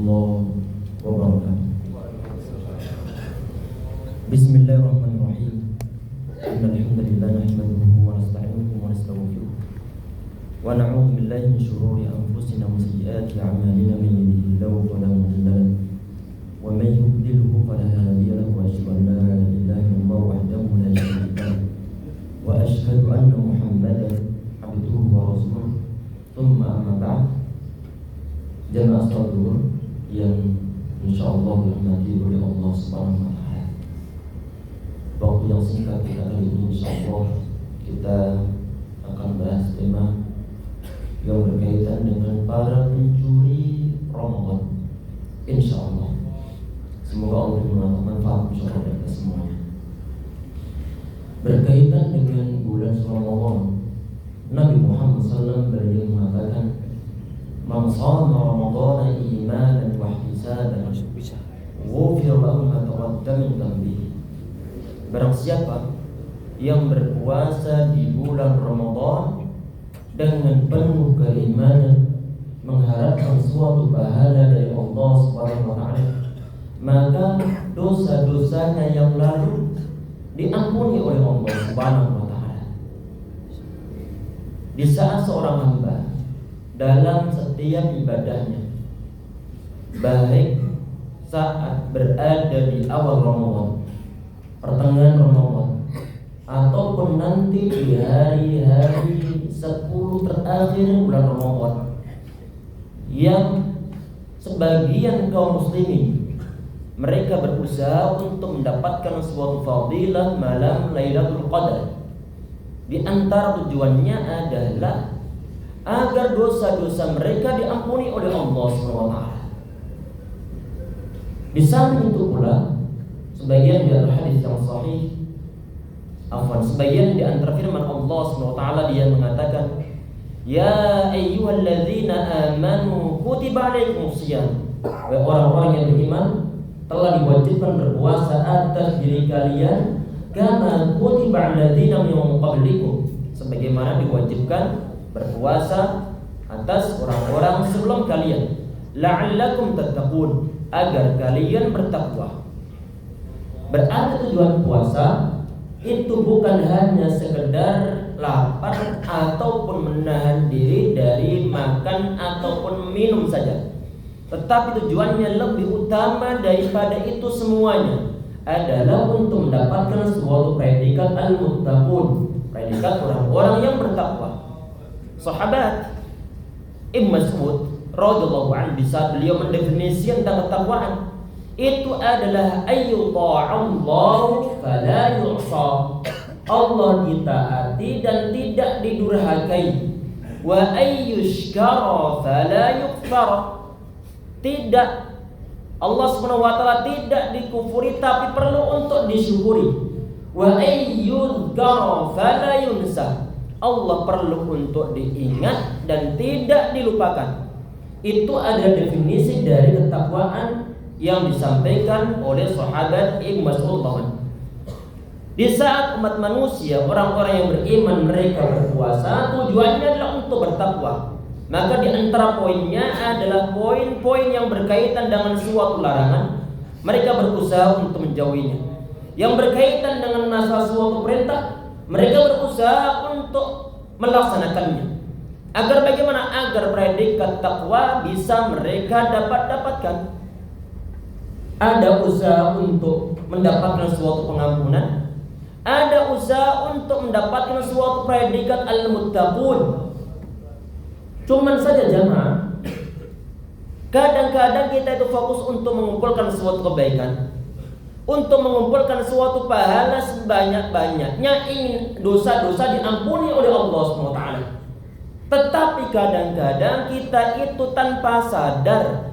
warahmatullahi wabarakatuh. Bismillahirrahmanirrahim. Innal hamdalillah nahmaduhu wa nasta'inuhu wa nastaghfiruh wa na'udzu billahi min shururi anfusina wa sayyiati a'malina man yahdihillahu fala mudilla lahu wa man yudlilhu fala hadiya lahu wa asyhadu an la ilaha illallah wahdahu la syarika lahu wa asyhadu anna Muhammadan abduhu wa rasuluh. Tsumma amma ba'd. Jamaah saudara yang insyaallah dirahmati oleh Allah Subhanahu wa taala. Waktu yang singkat kita kali ini insyaallah kita akan bahas tema yang berkaitan dengan para pencuri Ramadan. Insyaallah. Semoga Allah memberikan manfaat insyaallah bagi kita semuanya. Berkaitan dengan bulan Ramadan, Nabi Muhammad SAW beliau mengatakan, "Man shama Ramadhana imanan wa ihtisaban, ghufira lahu ma taqaddama min dhanbihi." Barang siapa yang berpuasa di bulan Ramadan dengan penuh keimanan, mengharapkan suatu pahala dari Allah Subhanahu wa taala, maka dosa-dosanya yang lalu diampuni oleh Allah Subhanahu wa taala. Di saat seorang hamba dalam setiap ibadahnya, baik saat berada di awal Ramadan, pertengahan Ramadan, ataupun nanti di hari-hari 10 terakhir bulan Ramadan, yang sebagian kaum muslimin mereka berusaha untuk mendapatkan suatu fadilah malam Lailatul Qadar. Di antara tujuannya adalah agar dosa-dosa mereka diampuni oleh Allah SWT. Di samping itu pula, sebagian dari hadis yang sahih, sebagian di antara firman Allah SWT, dia mengatakan, "Ya ayyuhalladzina amanu kutiba alaikumus shiyam." Wahai orang-orang yang beriman, telah diwajibkan berpuasa atas diri kalian, kama kutiba alladzina min qablikum, sebagaimana diwajibkan berpuasa atas orang-orang sebelum kalian, la'allakum tattaqun, agar kalian bertakwa. Berarti tujuan puasa itu bukan hanya sekedar lapar ataupun menahan diri dari makan ataupun minum saja, tetapi tujuannya lebih utama daripada itu semuanya adalah untuk mendapatkan suatu predikat al-muttaqun, predikat orang-orang yang bertakwa. Sahabat Ibnu Mas'ud radhiyallahu anhu, di saat beliau mendefinisikan tentang ketakwaan, itu adalah ayyuta'allahu fala yu'sa, Allah ditaati dan tidak didurhakai, wa ayyushkara fala yukfar, tidak Allah Subhanahu wa taala tidak dikufuri tapi perlu untuk disyukuri, wa ayyudhkara fala yunsa, Allah perlu untuk diingat dan tidak dilupakan. Itu adalah definisi dari ketakwaan yang disampaikan oleh sahabat Ibnu Mas'ud. Di saat umat manusia, orang-orang yang beriman, mereka berpuasa, tujuannya adalah untuk bertakwa. Maka di antara poinnya adalah poin-poin yang berkaitan dengan suatu larangan, mereka berusaha untuk menjauhinya. Yang berkaitan dengan masalah suatu perintah, mereka berusaha untuk melaksanakannya. Agar bagaimana? Agar predikat takwa bisa mereka dapatkan. Ada usaha untuk mendapatkan suatu pengampunan, ada usaha untuk mendapatkan suatu predikat al-muttaqun. Cuman saja jamaah, kadang-kadang kita itu fokus untuk mengumpulkan suatu kebaikan, untuk mengumpulkan suatu pahala sebanyak-banyaknya, ingin dosa-dosa diampuni oleh Allah SWT. Tetapi kadang-kadang kita itu tanpa sadar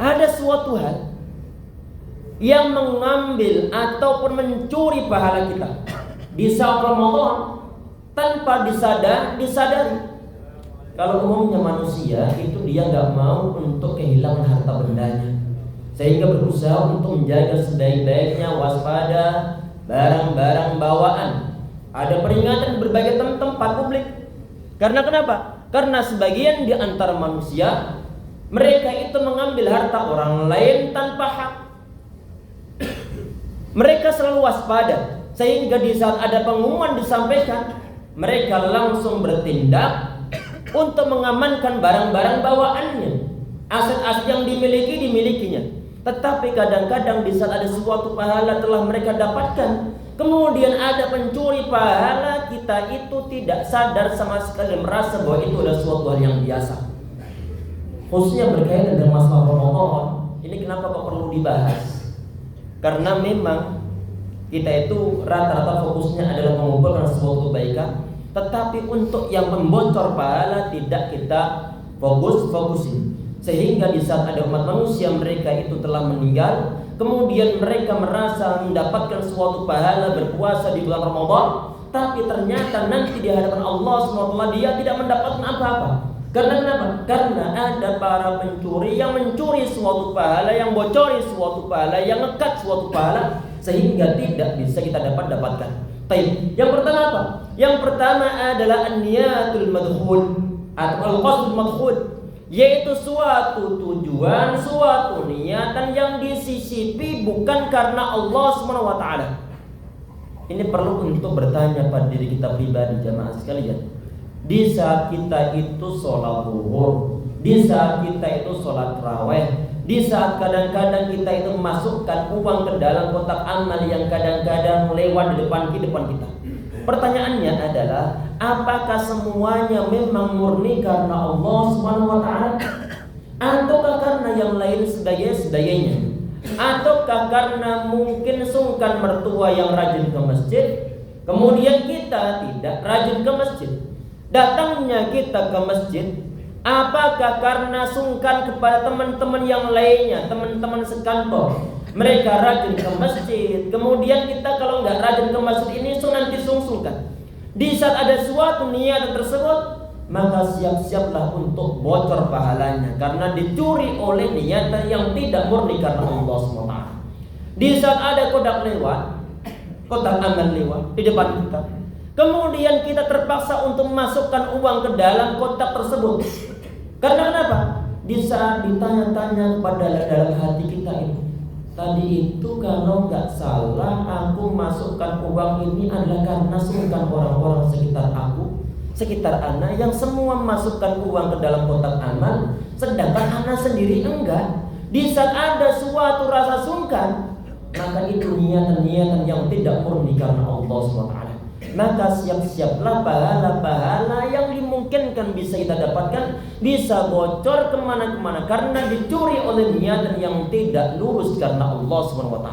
ada suatu hal yang mengambil ataupun mencuri pahala kita di saat Ramadan tanpa disadari. Kalau umumnya manusia itu dia nggak mau untuk kehilangan harta bendanya, sehingga berusaha untuk menjaga sebaik-baiknya, waspada barang-barang bawaan. Ada peringatan di berbagai tempat publik. Karena kenapa? Karena sebagian di antara manusia Mereka itu mengambil harta orang lain tanpa hak. Mereka selalu waspada, sehingga di saat ada pengumuman disampaikan, mereka langsung bertindak untuk mengamankan barang-barang bawaannya, aset-aset yang dimilikinya. Tetapi kadang-kadang di saat ada suatu pahala telah mereka dapatkan, kemudian ada pencuri pahala, kita itu tidak sadar sama sekali, merasa bahwa itu adalah suatu hal yang biasa. Khususnya berkaitan dengan masalah Ramadan, ini kenapa kok perlu dibahas? Karena memang kita itu rata-rata fokusnya adalah mengumpulkan suatu kebaikan, tetapi untuk yang membocor pahala tidak kita fokusin. Sehingga di saat ada umat manusia mereka itu telah meninggal, kemudian mereka merasa mendapatkan suatu pahala berpuasa di bulan Ramadan, tapi ternyata nanti di hadapan Allah SWT dia tidak mendapatkan apa-apa. Karena kenapa? Karena ada para pencuri yang mencuri suatu pahala, yang bocori suatu pahala, yang ngekat suatu pahala, sehingga tidak bisa kita dapatkan. Baik. Yang pertama apa? Yang pertama adalah an-niyatul madkhul atau al-qasdul madkhul, yaitu suatu tujuan, suatu niatan yang disisipi bukan karena Allah SWT. Ini perlu untuk bertanya pada diri kita pribadi, jamaah sekalian. Di saat kita itu sholat zuhur, di saat kita itu sholat tarawih, di saat kadang-kadang kita itu memasukkan uang ke dalam kotak amal yang kadang-kadang lewat di depan kita. Pertanyaannya adalah, apakah semuanya memang murni karena Allah SWT, ataukah karena yang lain sebagainya? Ataukah karena mungkin sungkan mertua yang rajin ke masjid, kemudian kita tidak rajin ke masjid? Datangnya kita ke masjid, apakah karena sungkan kepada teman-teman yang lainnya, teman-teman sekantor, mereka rajin ke masjid, kemudian kita kalau nggak rajin ke masjid ini nanti sungkan. Di saat ada suatu niat tersebut, maka siap-siaplah untuk bocor pahalanya, karena dicuri oleh niatan yang tidak murni karena Allah SWT. Di saat ada kotak amal lewat di depan kita, kemudian kita terpaksa untuk memasukkan uang ke dalam kotak tersebut. Karena kenapa? Di saat ditanya-tanya kepada dalam hati kita itu, tadi itu kalau nggak salah aku masukkan uang ini adalah karena sungkan orang-orang sekitar aku, sekitar anak yang semua masukkan uang ke dalam kotak amal, sedangkan anak sendiri enggak. Di saat ada suatu rasa sungkan, maka itu niatan-niatan yang tidak murni karena Allah SWT. Maka siap-siaplah pahala-pahala yang dimungkinkan bisa kita dapatkan bisa bocor kemana-mana karena dicuri oleh niatan yang tidak lurus karena Allah SWT.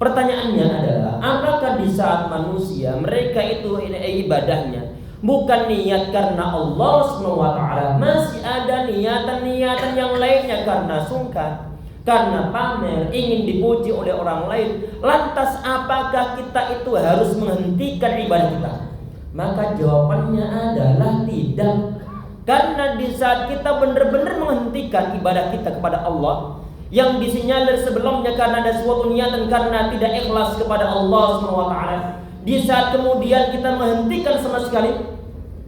Pertanyaannya adalah, apakah di saat manusia mereka itu ibadahnya bukan niat karena Allah SWT, masih ada niatan-niatan yang lainnya karena sungkan, karena pamer, ingin dipuji oleh orang lain, lantas apakah kita itu harus menghentikan ibadah kita? Maka jawabannya adalah tidak. Karena di saat kita benar-benar menghentikan ibadah kita kepada Allah yang disinyalir sebelumnya karena ada suatu niatan karena tidak ikhlas kepada Allah SWT, di saat kemudian kita menghentikan sama sekali,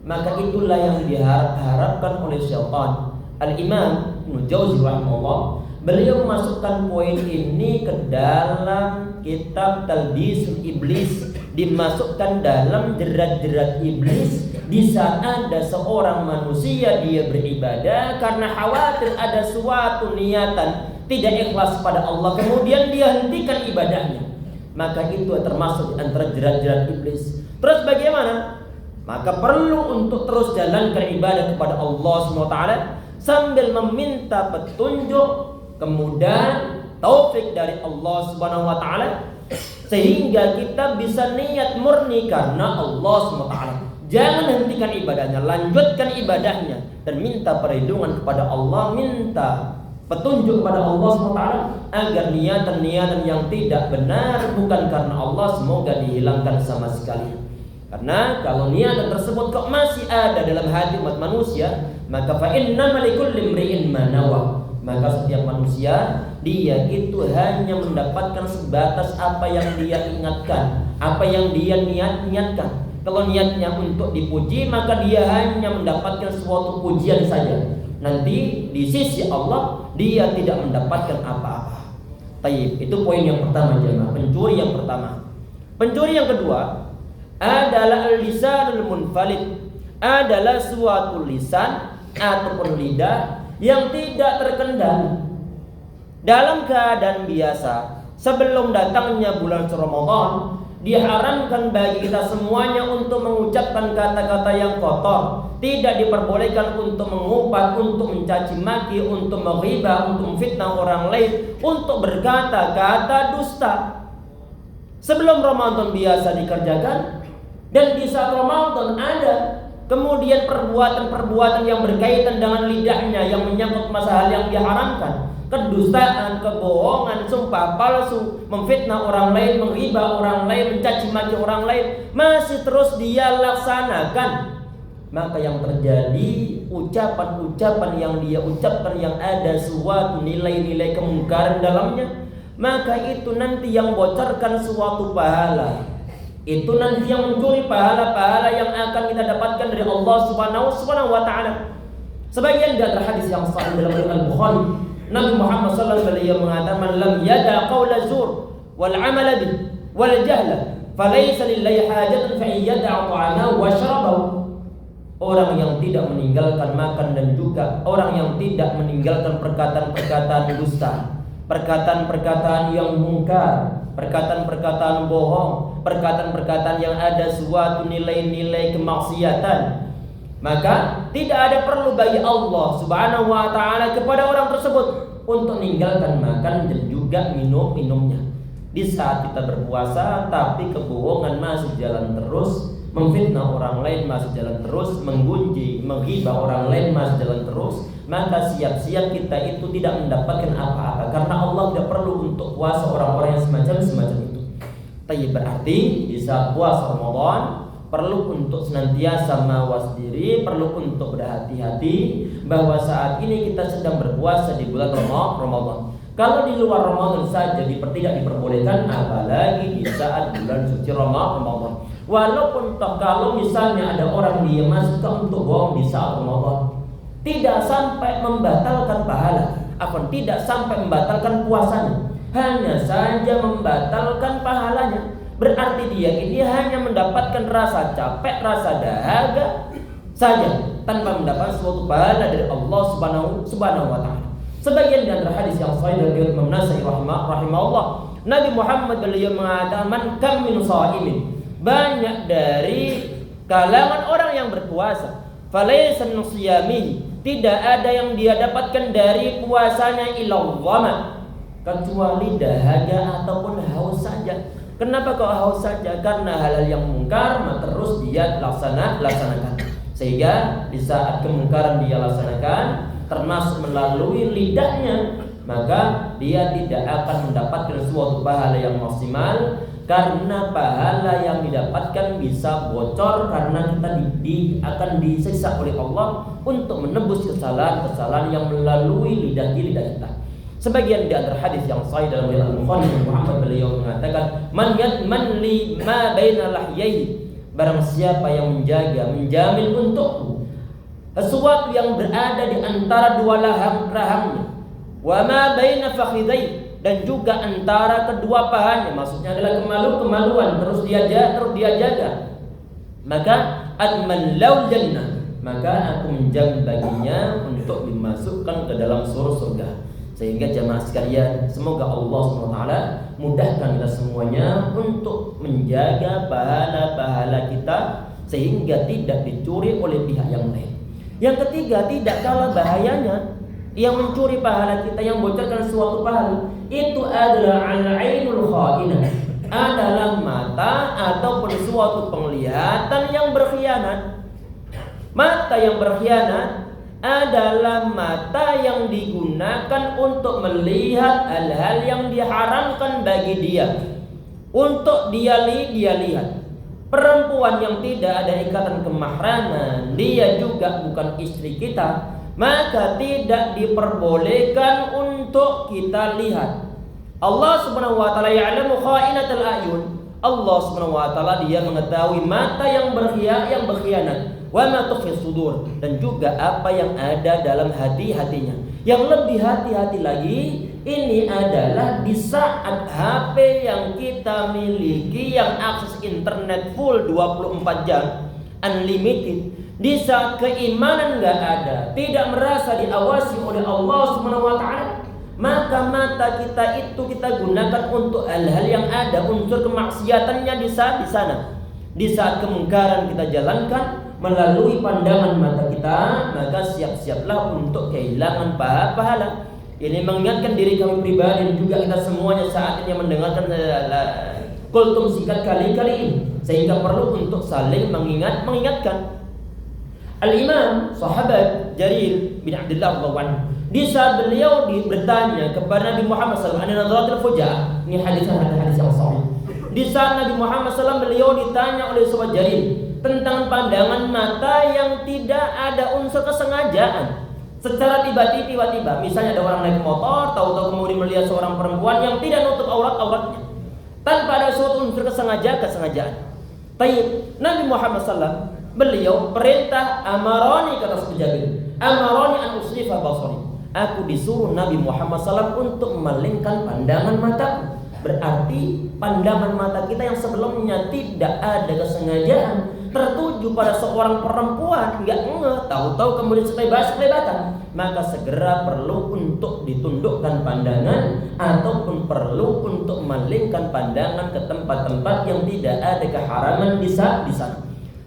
maka itulah yang diharapkan oleh syaitan. Al-Imam Ibnu Jauzi rahimahullah, beliau memasukkan poin ini ke dalam kitab Talbisul Iblis, dimasukkan dalam jerat-jerat iblis di saat ada seorang manusia dia beribadah karena khawatir ada suatu niatan tidak ikhlas pada Allah, kemudian dia hentikan ibadahnya, maka itu termasuk antara jerat-jerat iblis. Terus bagaimana? Maka perlu untuk terus jalankan ibadah kepada Allah SWT sambil meminta petunjuk, kemudian taufik dari Allah Subhanahu wa taala, sehingga kita bisa niat murni karena Allah Subhanahu wa taala. Jangan hentikan ibadahnya, lanjutkan ibadahnya dan minta perlindungan kepada Allah, minta petunjuk kepada Allah Subhanahu wa taala agar niatan-niatan yang tidak benar bukan karena Allah semoga dihilangkan sama sekali. Karena kalau niatan tersebut kok masih ada dalam hati umat manusia, maka fa inna likulli imri'in ma nawa, maka setiap manusia dia itu hanya mendapatkan sebatas apa yang dia ingatkan, apa yang dia niatkan. Kalau niatnya untuk dipuji, maka dia hanya mendapatkan suatu pujian saja. nanti di sisi Allah dia tidak mendapatkan apa-apa. Taib, itu poin yang pertama jemaah, pencuri yang pertama. Pencuri yang kedua adalah lisanul munfalid, adalah suatu lisan ataupun lidah yang tidak terkendali. Dalam keadaan biasa, sebelum datangnya bulan Ramadan, diharamkan bagi kita semuanya untuk mengucapkan kata-kata yang kotor. Tidak diperbolehkan untuk mengumpat, untuk mencaci maki, untuk menghibah, untuk memfitnah orang lain, untuk berkata-kata dusta. Sebelum Ramadan biasa dikerjakan, dan di saat Ramadan ada kemudian perbuatan-perbuatan yang berkaitan dengan lidahnya yang menyangkut masalah yang diharamkan. Kedustaan, kebohongan, sumpah palsu, memfitnah orang lain, menghibah orang lain, mencaci maki orang lain, masih terus dia laksanakan. Maka yang terjadi, ucapan-ucapan yang dia ucapkan yang ada suatu nilai-nilai kemungkaran dalamnya, maka itu nanti yang bocorkan suatu pahala. Itu nanti yang mencuri pahala-pahala yang akan kita dapatkan dari Allah Subhanahu wa taala. Sebagian dari hadis yang sahih dalam Al-Bukhari, Nabi Muhammad sallallahu alaihi wasallam mengatakan, "Man lam yada qaula zur wal 'amala bih wal jahla, falaysa lillahi hajatun fa yada'a ta'amahu wa syarabahu." Orang yang tidak meninggalkan makan dan juga orang yang tidak meninggalkan perkataan-perkataan dusta, perkataan-perkataan yang mungkar, perkataan-perkataan bohong, perkataan-perkataan yang ada suatu nilai-nilai kemaksiatan, maka tidak ada perlu bagi Allah Subhanahu wa taala kepada orang tersebut untuk meninggalkan makan dan juga minumnya. Di saat kita berpuasa tapi kebohongan masih jalan terus, memfitnah orang lain masih jalan terus, menggunjing, menghibah orang lain masih jalan terus, maka siap-siap kita itu tidak mendapatkan apa-apa, karena Allah tidak perlu untuk puasa orang-orang yang semacam itu. Tapi berarti di saat puasa Ramadan perlu untuk senantiasa mawas diri, perlu untuk berhati-hati bahwa saat ini kita sedang berpuasa di bulan Ramadan. Kalau di luar Ramadan saja tidak diperbolehkan, apalagi di saat bulan suci Ramadan. Walaupun kalau misalnya ada orang dia masuk untuk bohong di saat Ramadan, tidak sampai membatalkan pahala, tidak sampai membatalkan puasanya, hanya saja membatalkan pahalanya. Berarti dia ini hanya mendapatkan rasa capek, rasa dahaga saja, tanpa mendapatkan suatu pahala dari Allah Subhanahu wa taala. Sebagian dari hadis yang sahih dari Imam Nasai rahimahullah, Nabi Muhammad beliau mengatakan, "Man kam min shaimin", banyak dari kalangan orang yang berpuasa, falaysa min siyamihi, tidak ada yang dia dapatkan dari puasanya illa dhama, kecuali dahaga ataupun haus saja. Kenapa kok haus saja? Karena hal-hal yang mungkar terus dia laksanakan. Sehingga di saat kemungkaran dia laksanakan, termasuk melalui lidahnya, maka dia tidak akan mendapatkan suatu pahala yang maksimal, karena pahala yang didapatkan bisa bocor karena kita akan disiksa oleh Allah untuk menebus kesalahan-kesalahan yang melalui lidah kita. Sebagian di antara hadis yang sahih dalam riwayat Bukhari, Muhammad beliau mengatakan, "Man li ma baina lahyaihi", barang siapa yang menjamin untukku sesuatu yang berada di antara dua rahangnya, wa ma baina fakhidai, dan juga antara kedua pahanya, maksudnya adalah kemaluan terus dia jaga, maka adman lau jannah, maka aku menjamin baginya untuk dimasukkan ke dalam surga. Sehingga jamaah sekalian, semoga Allah SWT mudahkan kita semuanya untuk menjaga pahala-pahala kita sehingga tidak dicuri oleh pihak yang lain. Yang ketiga, tidak kalah bahayanya yang mencuri pahala kita, yang bocorkan suatu pahala, itu adalah al-ainul kha'inah, adalah mata ataupun suatu penglihatan yang berkhianat. Mata yang berkhianat adalah mata yang digunakan untuk melihat hal-hal yang diharamkan bagi dia, untuk dia lihat. Perempuan yang tidak ada ikatan kemahraman, dia juga bukan istri kita, maka tidak diperbolehkan untuk kita lihat. Allah Subhanahu wa taala ya'lamu kha'inatal a'yun. Allah Subhanahu wa taala dia mengetahui mata yang berkhianat. wa ma tukhfi sudur, dan juga apa yang ada dalam hati-hatinya. Yang lebih hati-hati lagi, ini adalah di saat HP yang kita miliki yang akses internet full 24 jam unlimited, di saat keimanan nggak ada, tidak merasa diawasi oleh Allah Subhanahu wa taala, maka mata kita itu kita gunakan untuk hal-hal yang ada unsur kemaksiatannya di sana. Di saat kemungkaran kita jalankan melalui pandangan mata kita, maka siap-siaplah untuk kehilangan pahala. Ini mengingatkan diri kami pribadi dan juga kita semuanya saat ini yang mendengarkan kultum singkat kali-kali ini, sehingga perlu untuk saling mengingatkan. Al-Imam sahabat Jarir bin Abdullah radhiyallahu anhu, di saat beliau bertanya kepada Nabi Muhammad SAW, "Ana nadratul fuja'a." Ini hadis yang sahih. Di saat Nabi Muhammad SAW beliau ditanya oleh sahabat Jarir tentang pandangan mata yang tidak ada unsur kesengajaan. Secara tiba-tiba, misalnya ada orang naik motor, tahu-tahu kemudian melihat seorang perempuan yang tidak nutup auratnya, tanpa ada suatu unsur kesengajaan. Baik, Nabi Muhammad SAW beliau perintah, amarani, kata sahabat Jarir, amarani an usrifa basari. Aku disuruh Nabi Muhammad SAW untuk memalingkan pandangan mataku. Berarti pandangan mata kita yang sebelumnya tidak ada kesengajaan tertuju pada seorang perempuan, nggak tahu-tahu kemudian sekelebatan, maka segera perlu untuk ditundukkan pandangan ataupun perlu untuk memalingkan pandangan ke tempat-tempat yang tidak ada keharaman di sana.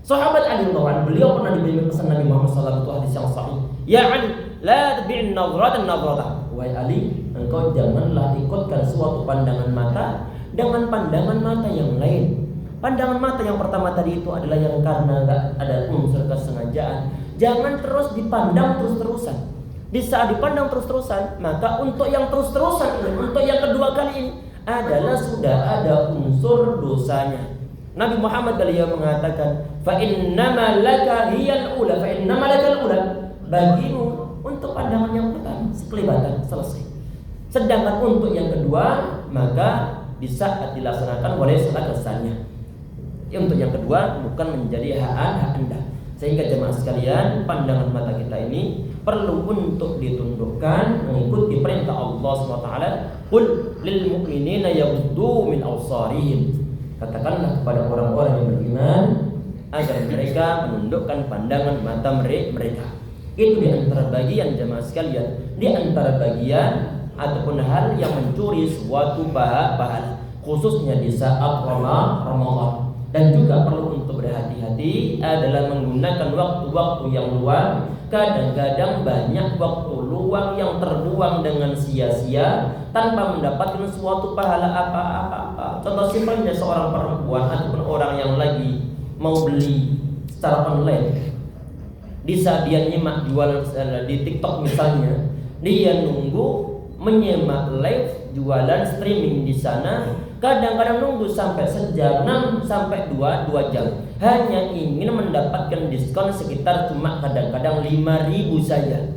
Sahabat Ali radhiyallahu, beliau pernah diberi pesan Nabi Muhammad SAW, itu hadis yang sahih. Ya Ali, la tabi'in nadratan. Wahai Ali, engkau janganlah ikutkan suatu pandangan mata dengan pandangan mata yang lain. Pandangan mata yang pertama tadi itu adalah yang karena gak ada unsur kesengajaan. Jangan terus dipandang terus-terusan. Di saat dipandang terus-terusan, maka untuk yang terus-terusan ini, untuk yang kedua kali ini adalah sudah ada unsur dosanya. Nabi Muhammad beliau mengatakan, fa innama laka hiyal ula, fa innama lakal ula. Bagimu untuk pandangan yang pertama sekelibatan, selesai. Sedangkan untuk yang kedua, maka di saat dilaksanakan oleh salah kesannya. Untuk yang kedua bukan menjadi hak Anda. Sehingga jemaah sekalian, pandangan mata kita ini perlu untuk ditundukkan mengikuti perintah Allah SWT. Qul lil mu'minina yaghuddu min absarihim. Katakanlah kepada orang-orang yang beriman agar mereka menundukkan pandangan mata mereka. Itu di antara bagian jemaah sekalian, di antara bagian ataupun hal yang mencuri suatu pahala, khususnya di saat Ramadan. Dan juga perlu untuk berhati-hati adalah menggunakan waktu-waktu yang luang. Kadang-kadang banyak waktu luang yang terbuang dengan sia-sia tanpa mendapatkan suatu pahala apa-apa. Contoh simpelnya seorang perempuan ataupun orang yang lagi mau beli secara online, di saat dia nyimak jual di TikTok misalnya, dia nunggu menyimak live jualan streaming di sana, kadang-kadang nunggu sampai sejam, 6 sampai 2 jam, hanya ingin mendapatkan diskon sekitar cuma kadang-kadang 5.000 saja.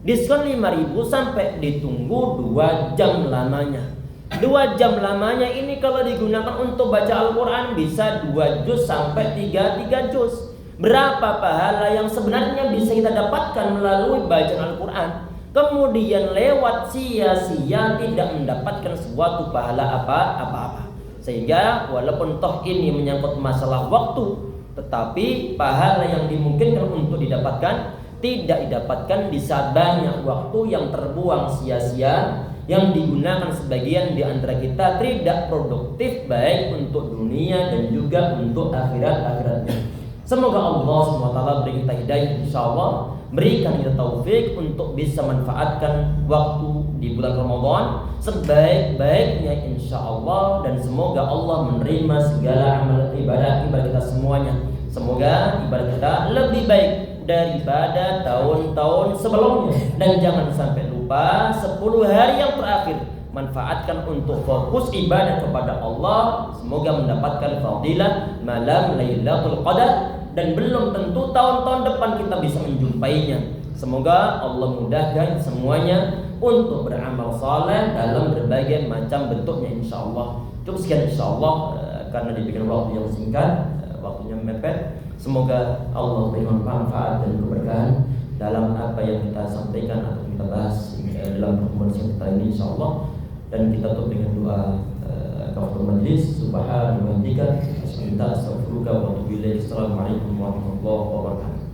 Diskon 5.000 sampai ditunggu 2 jam lamanya. 2 jam lamanya ini kalau digunakan untuk baca Al-Quran bisa 2 juz sampai 3 juz. Berapa pahala yang sebenarnya bisa kita dapatkan melalui bacaan Al-Quran, kemudian lewat sia-sia tidak mendapatkan suatu pahala apa-apa. Sehingga walaupun toh ini menyangkut masalah waktu, tetapi pahala yang dimungkinkan untuk didapatkan tidak didapatkan di saat banyak waktu yang terbuang sia-sia, yang digunakan sebagian di antara kita tidak produktif baik untuk dunia dan juga untuk akhiratnya. Semoga Allah SWT beri kita hidayah, insyaallah, berikan kita taufik untuk bisa manfaatkan waktu di bulan Ramadan sebaik-baiknya insyaallah, dan semoga Allah menerima segala amal ibadah kita semuanya. Semoga ibadah kita lebih baik daripada tahun-tahun sebelumnya, dan jangan sampai lupa 10 hari yang terakhir manfaatkan untuk fokus ibadah kepada Allah. Semoga mendapatkan fadilah malam Lailatul Qadar, dan belum tentu tahun-tahun depan kita bisa menjumpainya. Semoga Allah mudahkan semuanya untuk beramal saleh dalam berbagai macam bentuknya insyaallah. Cukup sekian insyaallah, karena diberikan waktu yang singkat, waktunya mepet. Semoga Allah berikan manfaat dan keberkahan dalam apa yang kita sampaikan atau kita bahas dalam pertemuan kita ini, insyaallah. Dan kita tutup dengan doa kafaratul majlis. Subhanallahi wa bihamdihi, asyhadu an la ilaha illa anta, astaghfiruka wa atubu ilaik. Assalamualaikum warahmatullahi wabarakatuh.